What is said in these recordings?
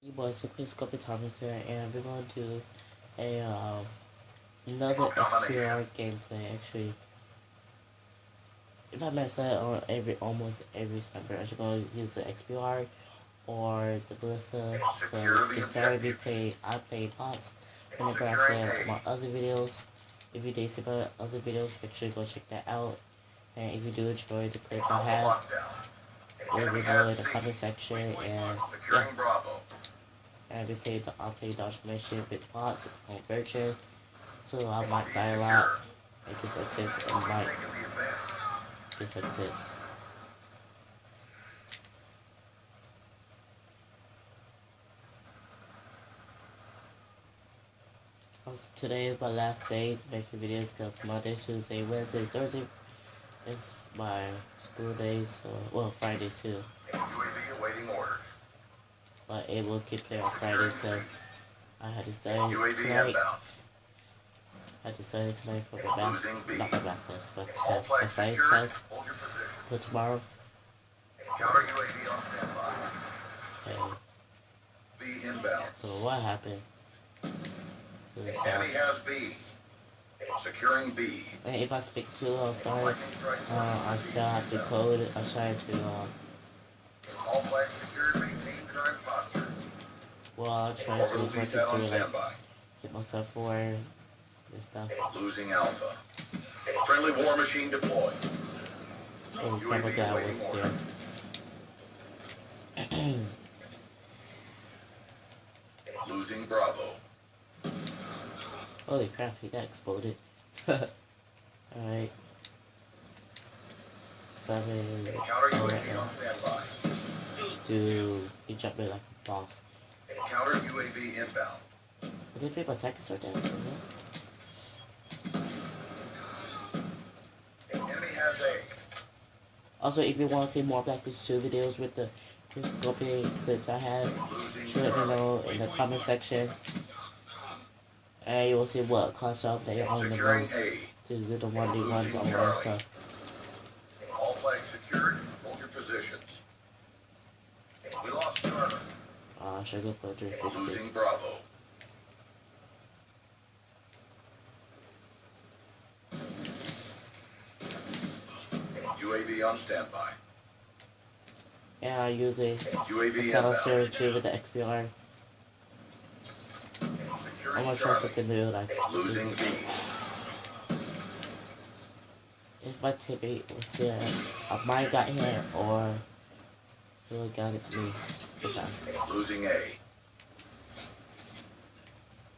Hey boys, so Chris Copy Thomas here, and we're going to do a another XPR gameplay. Actually, if I mess up on almost every sniper, I'm just going to use the XPR or the Ballista. So let's get started. I played bots whenever I said my other videos. If you did see my other videos, make sure to go check that out. And if you do enjoy the clips I have, let me know in the comment section. And yeah. And I played Dodge Mission with bots on Virgin, so I might die a lot and get some tips and might get some tips. Today is my last day to make videos because Monday, Tuesday, Wednesday, Thursday is my school days, so well Friday too. But it will keep there on Friday because I had to study tonight. I had to study tonight for my math, not my math test, but test, my science test for tomorrow. Okay. So what happened? Enemy has B. Securing B. And if I speak too low, sorry. I still have to code. I'm trying to all flags secured, maintain current posture. well, I'm trying to work it through, like, get myself forward and stuff. Losing Alpha. Friendly war machine deployed. Oh, camera guy was there. Losing Bravo. Holy crap, he got exploded. Alright. 7. Counter Oh, UAV right now. on standby. Dude, he jumped me like a boss. Counter UAV inbound. Did they pick my tech sword down? Enemy has A. Also, if you want to see more Black Ops 2 videos with the Scorpion clips I have, let me know in the comment section. And you will see what console they own the most to do the 1v1s on my stuff. All flags secured. Hold your positions. We lost Charlie. Should I go for 360? Losing Bravo. UAV on standby. Yeah, I use a UAV silencer too with the XPR. Securing I'm gonna try something new, like losing B. if my teammate was there, I might have got hit or he would have got it to me. Good time. Losing A.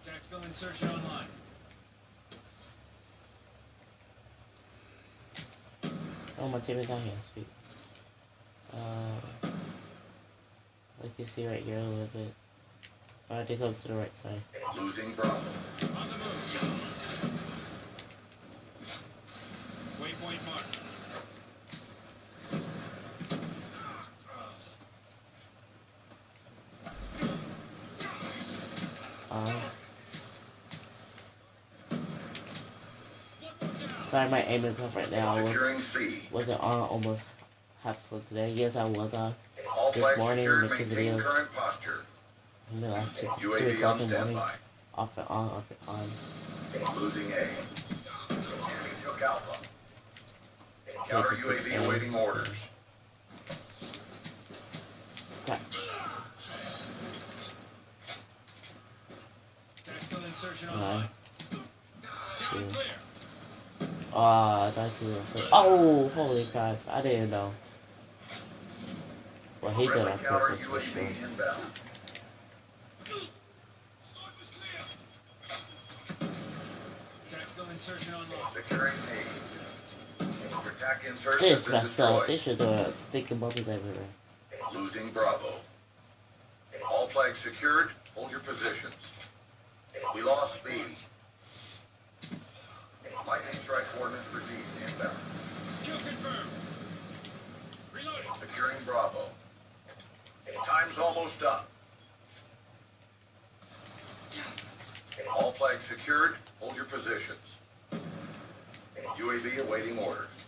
Tactical insertion online. Oh, my teammate got here. Sweet. Like you see right here a little bit. Alright, they come to the right side. Losing Bravo. On the move. Waypoint marked. Sorry, my aim is off right now. I Securing C. wasn't on almost half full today. Yes, I was on All this flags morning secured. making Maintain videos. current posture. I mean, like 3 UAV o'clock on in the morning. standby. Off and on, off and on. Losing A. Enemy took Alpha. Counter Okay, UAV awaiting orders. Crap. Tactical insertion Alright. online. Two. Clear. I thought you were. Oh, holy crap. I didn't know. Well, he did Friendly on counter purpose for sure. UAV inbound. Tactical insertion online. Securing A. Your attack insertion has This been messed up. destroyed. They should do stinking bubbles everywhere. Losing Bravo. All flags secured. Hold your positions. We lost B. Lightning strike coordinates received. Inbound. Kill confirmed. Reloading. Securing Bravo. Time's almost up. All flags secured. Hold your positions. UAV awaiting orders.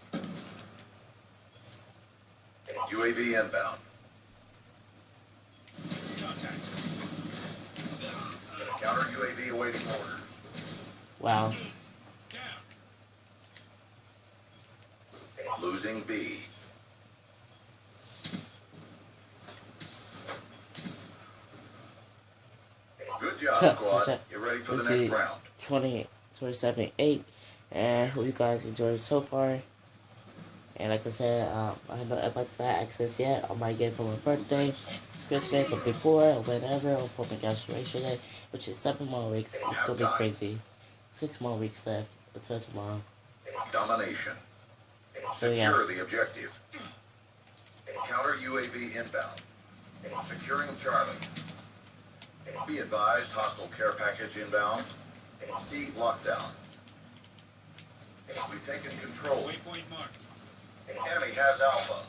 UAV inbound. Contact. awaiting orders. Wow. Down. Losing B. Good job, squad. You're ready for the next round. 27-8, and hope you guys enjoyed so far. And like I said, I have no Xbox access yet. I might get it for my birthday, Christmas, or before, or whatever, or for my graduation day, which is 7 more weeks. It's gonna be crazy. 6 more weeks left until tomorrow. Domination. So, Secure the objective. Counter UAV inbound. Securing Charlie. Be advised, hostile care package inbound. C lockdown. We've taken control. Waypoint marked. Enemy has Alpha.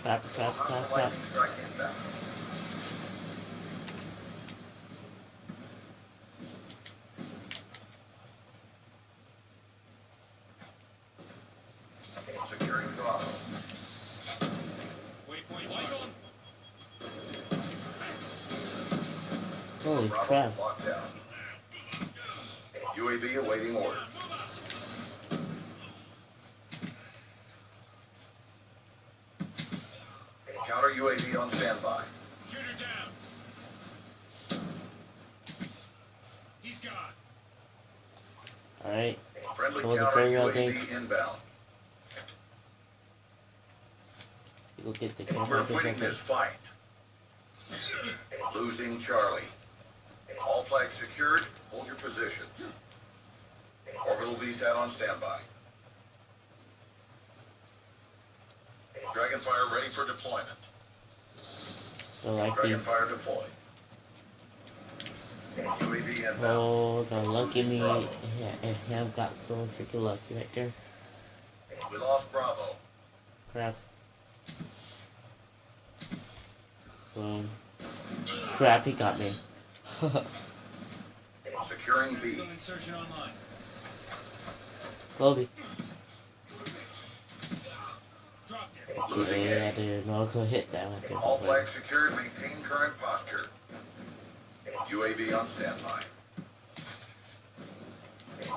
Crap. Hostile lightning strike inbound. Securing Bravo. Waypoint marked. Holy Bravo crap. locked down. UAV awaiting order. Counter UAV on standby. Shooter down. He's gone. Alright. Friendly It was a counter very real UAV inbound. You go get the We're camera. winning this fight. Losing Charlie. All flags secured. Hold your positions. Orbital VSAT on standby. Dragonfire ready for deployment. So like these. Dragonfire deployed. UAV inbound. Oh, the lucky me and him got so freaking lucky right there. We lost Bravo. Crap. Boom. Crap, he got me. Securing B. Tactical insertion online. Kobe. Drop there. Losing Yeah, A. dude. No, I could hit that right there. All flags secured. Maintain current posture. UAV on standby.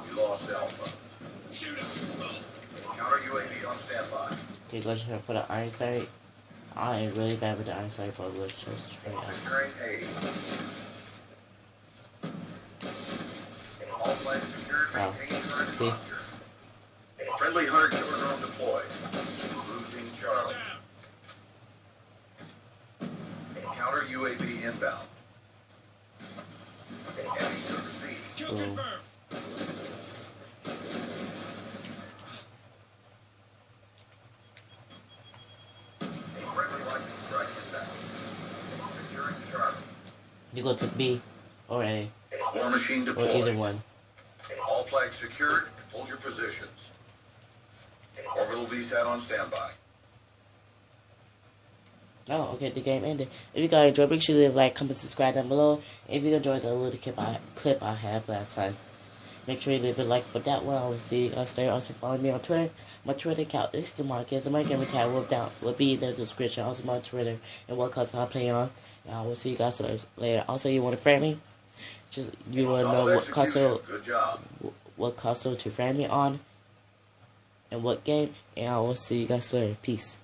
We lost Alpha. Shoot him. Counter UAV on standby. Okay, let's try for the iron sight. I am really bad with the iron sight, but let's just try it out. Securing A. All flags secured. Wow. Maintain current See? posture. Friendly hunter killer drone deployed. Losing Charlie. Down. Counter UAV inbound. Enemy took C. Kill Boom. confirmed. Friendly lightning strike inbound. Securing Charlie. You go to B or A War machine or deployed. either one. All flags secured. Hold your positions. Orbital VSAT on standby. Oh, okay, the game ended. If you guys enjoyed, make sure to leave a like, comment, subscribe down below. If you enjoyed the little clip I had last time, make sure you leave a like for that one. I will see you guys later. Also follow me on Twitter. My Twitter account is the Marcus. My gamer tag will be in the description. Also my Twitter and what console I play on. And I will see you guys later. Also, you want to friend me? Just you want to know Solid what console, execution. Good job. what console to friend me on, and what game. And I will see you guys later. Peace.